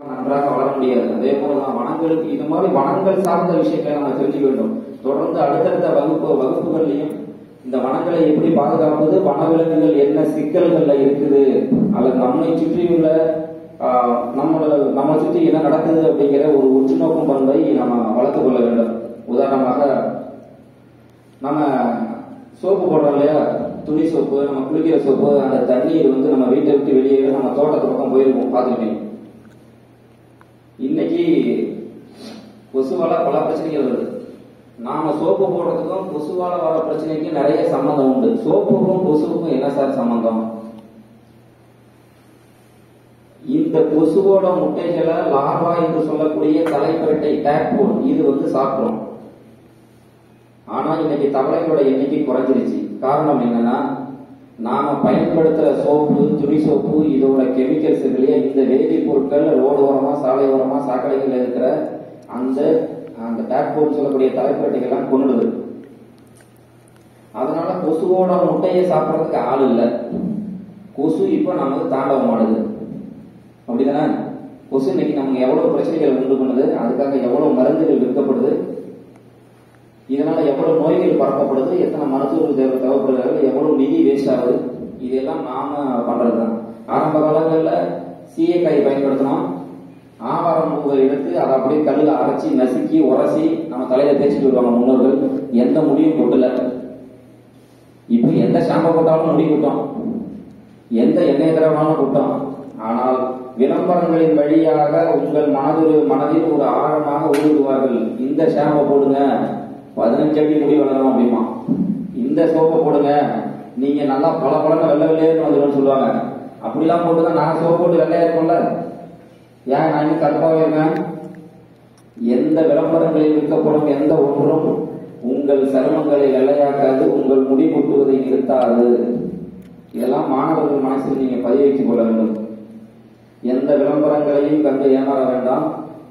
நன்றாக வளர முடியாது. அதே போலதான் வனங்களுக்கு இது மாதிரி வனங்கள் சார்ந்த விஷயங்களை நம்ம தெரிஞ்சுக்க வேண்டும். தொடர்ந்து அடுத்தடுத்த வகுப்புகள்லையும் இந்த வனங்களை எப்படி பாதுகாப்பது, வனவிலங்குகள் என்ன சிக்கல்கள்ல இருக்குது, அல்லது நம்மை சுற்றியுள்ள நம்மளை சுற்றி என்ன நடக்குது அப்படிங்கிற ஒரு உற்றுநோக்கும் பண்பை நம்ம வளர்த்துக் கொள்ள வேண்டும். உதாரணமாக நம்ம சோப்பு போடுறோம் இல்லையா, துணி சோப்பு, நம்ம குளிக்கிற சோப்பு, அந்த தண்ணீர் நம்ம வீட்டை விட்டு வெளியே நம்ம தோட்டத்து பக்கம் போயிருக்கோம், பார்த்துருக்கீங்க. இன்னைக்கு கொசுவால பல பிரச்சனைகள் வருது. நாம சோப்பு போடுறதுக்கும் கொசுவால வர பிரச்சனைக்கு நிறைய சம்பந்தம் உண்டு. சோப்புக்கும் கொசுவுக்கும் என்ன சார் சம்பந்தம்? இந்த கொசுவோட முட்டைகளை லார்வா என்று சொல்லக்கூடிய தலைப்பரட்டை டேட்போல் இது சாப்பிடும். ஆனா இன்னைக்கு தவளைகளோட எண்ணிக்கை குறைஞ்சிருச்சு. காரணம் என்னன்னா, நாம பயன்படுத்துற சோப்பு, துணி சோப்பு, இதோட கெமிக்கல்ஸ் இல்லையா, இந்த வேதிப்பொருட்கள் ரோடு ஓரமா, சாலை ஓரமா, சாக்கடைகள் இருக்கிற அந்த டேட்போல் சொல்லக்கூடிய தலைப்பரட்டைகள்லாம் கொண்டுடுது. அதனால கொசுவோட முட்டையை சாப்பிட்றதுக்கு ஆள் இல்லை. கொசு இப்ப நமக்கு தாண்டவம் ஆடுது. அப்படிதானே? கொசு இன்னைக்கு நமக்கு எவ்வளவு பிரச்சனைகள் உண்டு பண்ணுது, அதுக்காக எவ்வளவு மருந்துகள் விற்கப்படுது, இதனால எவ்வளவு நோய்கள் பரப்பப்படுது, எத்தனை மருத்துவர்கள் தேவைப்படுகிறார்கள், எவ்வளவு நிதி வேஸ்ட் ஆகுது, இதெல்லாம் நாம பண்றதுதான். ஆரம்ப காலங்களில் சீயக்காய் பயன்படுத்தினோம். ஆவாரம் பூவை எடுத்து அதை அப்படியே கல்லில் அரைச்சி நசுக்கி உரசி நம்ம தலையில தேய்ச்சிட்டு வருவாங்க முன்னோர்கள். எந்த முடியும் கொட்டல. இப்ப எந்த ஷாம்பு போட்டாலும் முடி கொட்டும், எந்த எண்ணெய் திரவமாலும் கொட்டும். ஆனால் விளம்பரங்களின் வழியாக உங்கள் மனதில் ஒரு ஆழமாக ஊடுருவார்கள். இந்த ஷாம்பை போடுங்க, 15 அடி முடி வளரும் அப்படிமா. இந்த சோப்பை போடுங்க, நீங்க நல்லா பல வெள்ளை வெள்ளையன்னு வந்துடும் சொல்லுவாங்க. அப்படிலாம் போட்டுதான் நான் சோப்பு போட்டு வெள்ளையா இருக்கும்ல, ஏன் நான் இன்னும் கருப்பாவே இருக்கேன்? எந்த விளம்பரங்களில் விற்கப்படும் எந்த ஒன்றும் உங்கள் சருமங்களை வெள்ளையாக்காது, உங்கள் முடி கொட்டுவதை நிறுத்தாது. இதெல்லாம் மாணவர்கள் மனசில் நீங்க பதிவு வைத்துக் கொள்ள வேண்டும். எந்த விளம்பரங்களையும் கண்டு ஏமாற வேண்டாம்.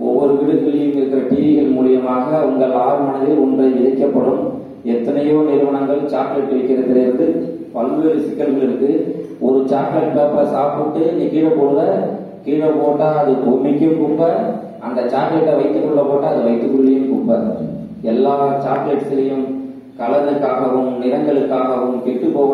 ஒவ்வொரு வீடுகளிலும் இருக்கிற டிவிகள் மூலியமாக உங்கள் ஆறு மனதில் ஒன்றை விதைக்கப்படும். எத்தனையோ நிறுவனங்கள் சாக்லேட் விற்கிறதுலேருந்து பல்வேறு சிக்கல்கள் இருக்கு. ஒரு சாக்லேட் பேப்பரை சாப்பிட்டு நீ கீழே போடுற, கீழே போட்டா அது பொம்மைக்கும் குப்பை, அந்த சாக்லேட்டை வயிற்றுக்குள்ள போட்டா அது வயிற்றுக்குள்ளேயும் குப்பை. எல்லா சாக்லேட்ஸ்லையும் கலருக்காகவும் நிறங்களுக்காகவும் கெட்டு போக